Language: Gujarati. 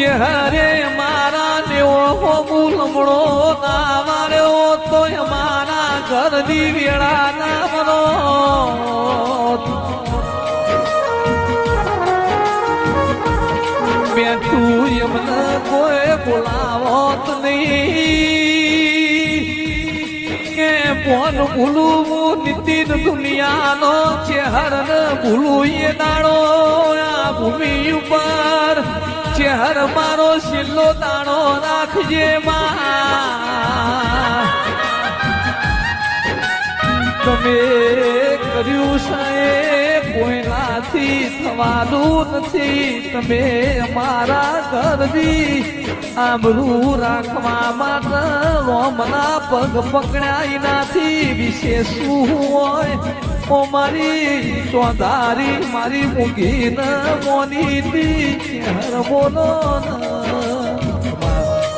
ચહેરે મારા લેવો હો લમણો ના માર્યો તો મારા ઘરની વેળા ના મનો બેઠું એમને કોઈ બોલાવત નહીં કે કોણ ભૂલું નિતિન દુનિયાનો ચહેર ભૂલું એ દાડો આ ભૂમિ ઉપર ચહેર મારો છેલ્લો દાણો રાખજે માં તમે કર્યું સાહેબ કોઈનાથી થવાનું નથી તમે અમારા ઘરની આબરૂ રાખવા માટે રોમના પગ પકડ્યા એનાથી વિશેષ શું હોય ઓ મારી ચોધારી મારી મૂકીને મોની ચહેર બોલો